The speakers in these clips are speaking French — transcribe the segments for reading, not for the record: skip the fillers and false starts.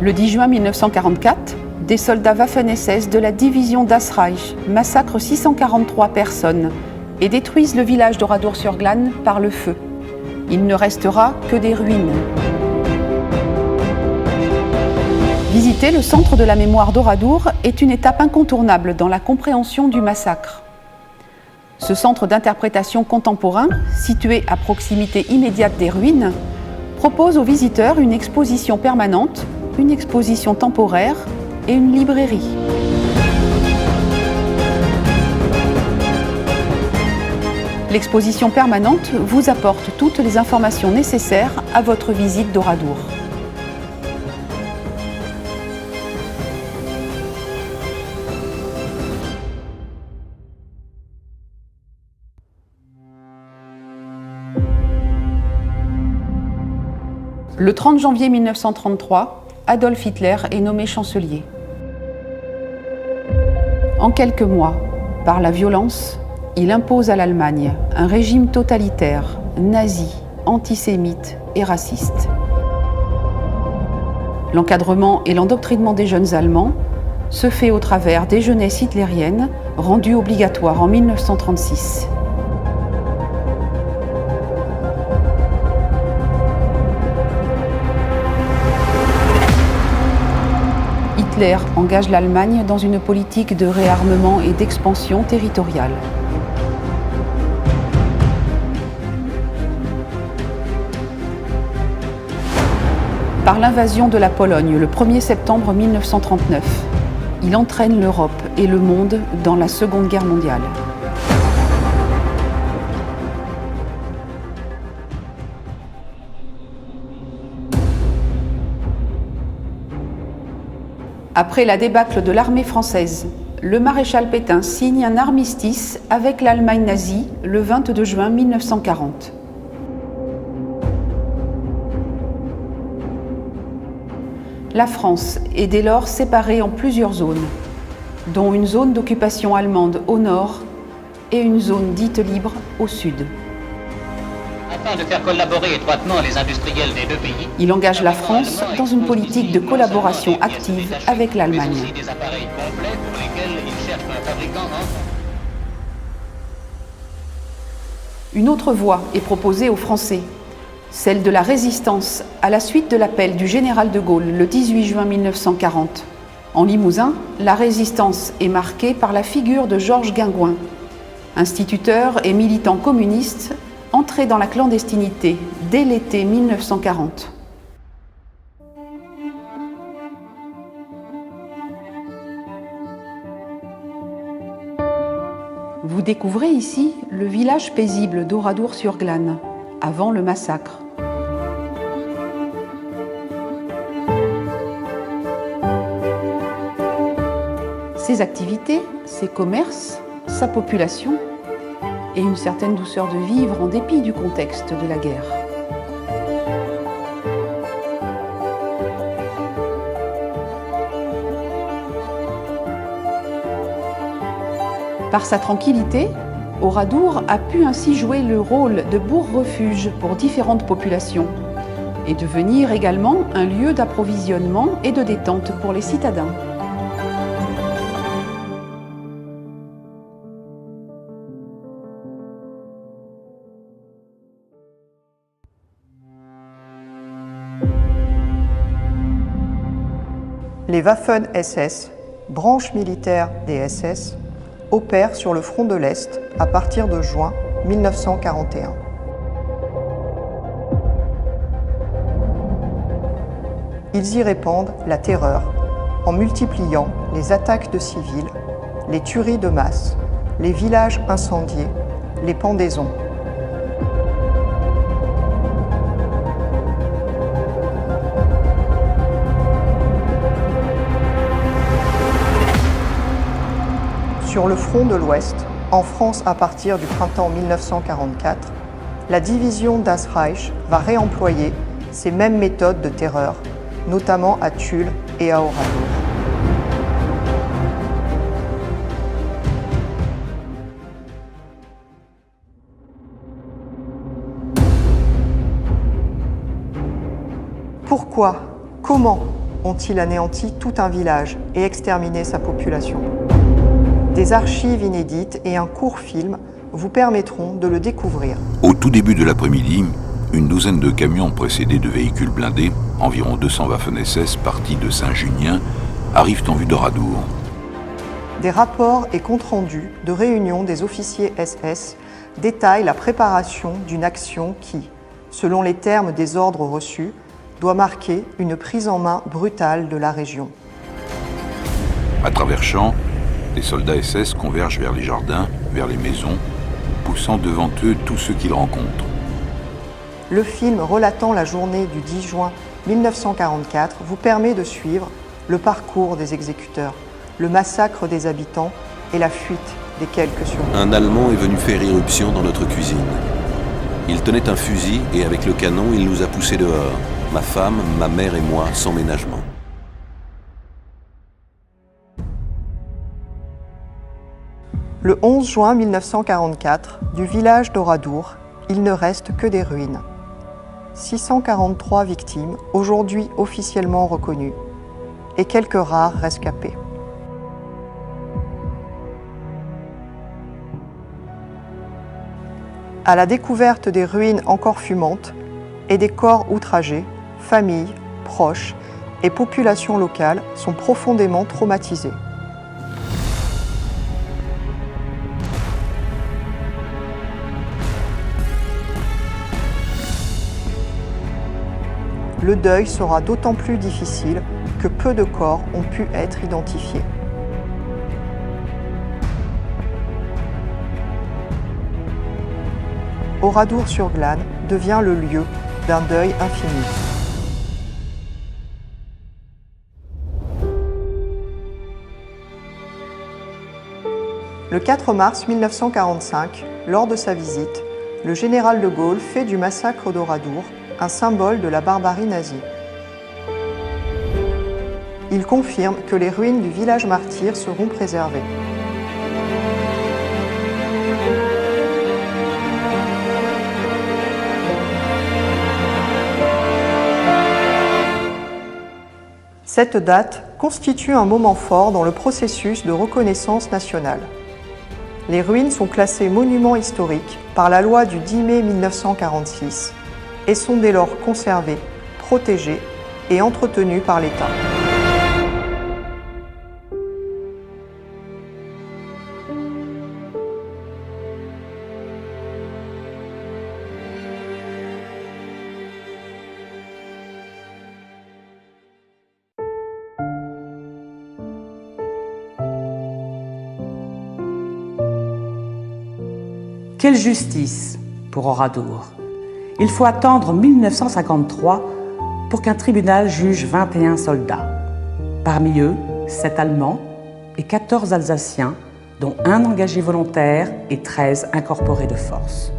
Le 10 juin 1944, des soldats Waffen-SS de la division Das Reich massacrent 643 personnes et détruisent le village d'Oradour-sur-Glane par le feu. Il ne restera que des ruines. Visiter le centre de la mémoire d'Oradour est une étape incontournable dans la compréhension du massacre. Ce centre d'interprétation contemporain, situé à proximité immédiate des ruines, propose aux visiteurs une exposition permanente, une exposition temporaire et une librairie. L'exposition permanente vous apporte toutes les informations nécessaires à votre visite d'Oradour. Le 30 janvier 1933, Adolf Hitler est nommé chancelier. En quelques mois, par la violence, il impose à l'Allemagne un régime totalitaire, nazi, antisémite et raciste. L'encadrement et l'endoctrinement des jeunes Allemands se fait au travers des jeunesses hitlériennes rendues obligatoires en 1936. Hitler engage l'Allemagne dans une politique de réarmement et d'expansion territoriale. Par l'invasion de la Pologne le 1er septembre 1939, il entraîne l'Europe et le monde dans la Seconde Guerre mondiale. Après la débâcle de l'armée française, le maréchal Pétain signe un armistice avec l'Allemagne nazie le 22 juin 1940. La France est dès lors séparée en plusieurs zones, dont une zone d'occupation allemande au nord et une zone dite libre au sud. Afin de faire collaborer étroitement les industriels des deux pays, il engage la France dans une politique de collaboration active avec l'Allemagne. des appareils complets pour lesquels il cherche un fabricant en... Une autre voie est proposée aux Français, celle de la résistance à la suite de l'appel du général de Gaulle le 18 juin 1940. En Limousin, la résistance est marquée par la figure de Georges Guingouin, instituteur et militant communiste entré dans la clandestinité dès l'été 1940. Vous découvrez ici le village paisible d'Oradour-sur-Glane, avant le massacre. Ses activités, ses commerces, sa population et une certaine douceur de vivre en dépit du contexte de la guerre. Par sa tranquillité, Oradour a pu ainsi jouer le rôle de bourg-refuge pour différentes populations et devenir également un lieu d'approvisionnement et de détente pour les citadins. Les Waffen-SS, branche militaire des SS, opèrent sur le front de l'Est à partir de juin 1941. Ils y répandent la terreur en multipliant les attaques de civils, les tueries de masse, les villages incendiés, les pendaisons. Sur le front de l'Ouest, en France à partir du printemps 1944, la division Das Reich va réemployer ces mêmes méthodes de terreur, notamment à Tulle et à Oradour. Pourquoi, comment ont-ils anéanti tout un village et exterminé sa population. Des archives inédites et un court film vous permettront de le découvrir. Au tout début de l'après-midi, une douzaine de camions précédés de véhicules blindés, environ 200 Waffen-SS partis de Saint-Junien, arrivent en vue d'Oradour. Des rapports et comptes rendus de réunions des officiers SS détaillent la préparation d'une action qui, selon les termes des ordres reçus, doit marquer une prise en main brutale de la région. À travers champs, les soldats SS convergent vers les jardins, vers les maisons, poussant devant eux tous ceux qu'ils rencontrent. Le film relatant la journée du 10 juin 1944 vous permet de suivre le parcours des exécuteurs, le massacre des habitants et la fuite des quelques survivants. Un Allemand est venu faire irruption dans notre cuisine. Il tenait un fusil et avec le canon, il nous a poussés dehors. Ma femme, ma mère et moi, sans ménagement. Le 11 juin 1944, du village d'Oradour, il ne reste que des ruines. 643 victimes, aujourd'hui officiellement reconnues, et quelques rares rescapés. À la découverte des ruines encore fumantes et des corps outragés, familles, proches et populations locales sont profondément traumatisées. Le deuil sera d'autant plus difficile que peu de corps ont pu être identifiés. Oradour-sur-Glane devient le lieu d'un deuil infini. Le 4 mars 1945, lors de sa visite, le général de Gaulle fait du massacre d'Oradour un symbole de la barbarie nazie. Il confirme que les ruines du village martyr seront préservées. Cette date constitue un moment fort dans le processus de reconnaissance nationale. Les ruines sont classées monuments historiques par la loi du 10 mai 1946 et sont dès lors conservées, protégées et entretenues par l'État. Quelle justice pour Oradour! Il faut attendre 1953 pour qu'un tribunal juge 21 soldats. Parmi eux, 7 Allemands et 14 Alsaciens, dont 1 engagé volontaire et 13 incorporés de force.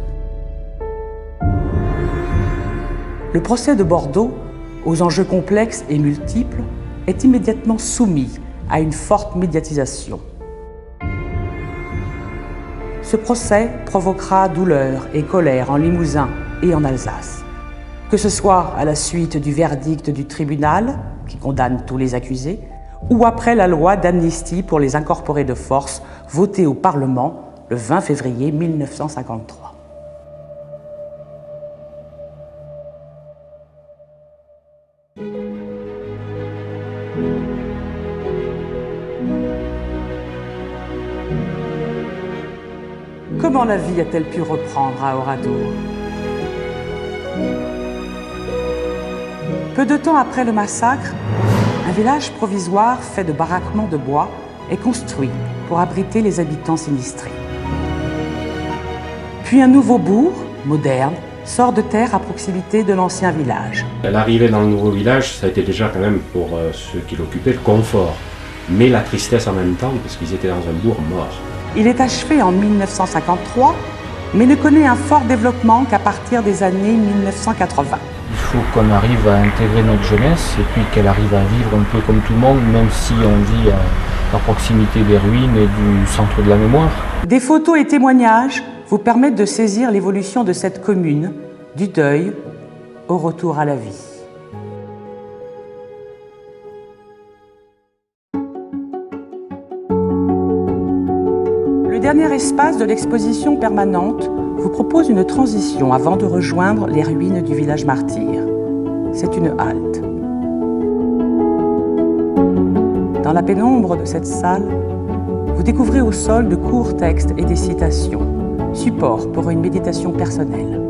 Le procès de Bordeaux, aux enjeux complexes et multiples, est immédiatement soumis à une forte médiatisation. Ce procès provoquera douleur et colère en Limousin et en Alsace. Que ce soit à la suite du verdict du tribunal, qui condamne tous les accusés, ou après la loi d'amnistie pour les incorporés de force votée au Parlement le 20 février 1953. Comment la vie a-t-elle pu reprendre à Oradour? Peu de temps après le massacre, un village provisoire fait de baraquements de bois est construit pour abriter les habitants sinistrés. Puis un nouveau bourg, moderne, sort de terre à proximité de l'ancien village. L'arrivée dans le nouveau village, ça a été déjà quand même pour ceux qui l'occupaient le confort, mais la tristesse en même temps parce qu'ils étaient dans un bourg mort. Il est achevé en 1953, mais ne connaît un fort développement qu'à partir des années 1980. Il faut qu'on arrive à intégrer notre jeunesse et puis qu'elle arrive à vivre un peu comme tout le monde, même si on vit à proximité des ruines et du centre de la mémoire. Des photos et témoignages vous permettent de saisir l'évolution de cette commune, du deuil au retour à la vie. dernier espace de l'exposition permanente vous propose une transition avant de rejoindre les ruines du village martyr. C'est une halte. Dans la pénombre de cette salle, vous découvrez au sol de courts textes et des citations, support pour une méditation personnelle.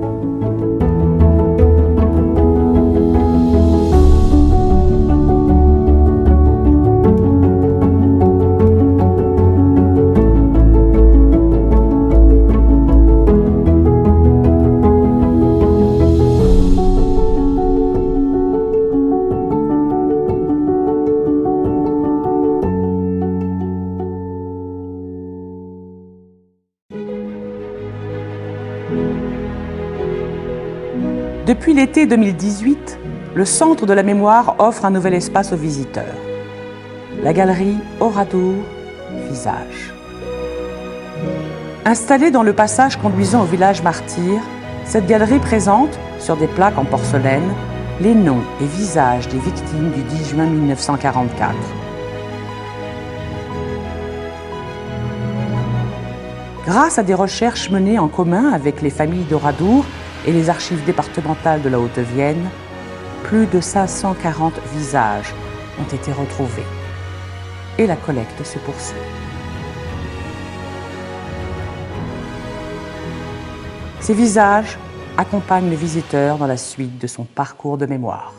Depuis l'été 2018, le Centre de la Mémoire offre un nouvel espace aux visiteurs. La galerie Oradour Visage. Installée dans le passage conduisant au village martyr, cette galerie présente, sur des plaques en porcelaine, les noms et visages des victimes du 10 juin 1944. Grâce à des recherches menées en commun avec les familles d'Oradour et les archives départementales de la Haute-Vienne, plus de 540 visages ont été retrouvés. Et la collecte se poursuit. Ces visages accompagnent le visiteur dans la suite de son parcours de mémoire.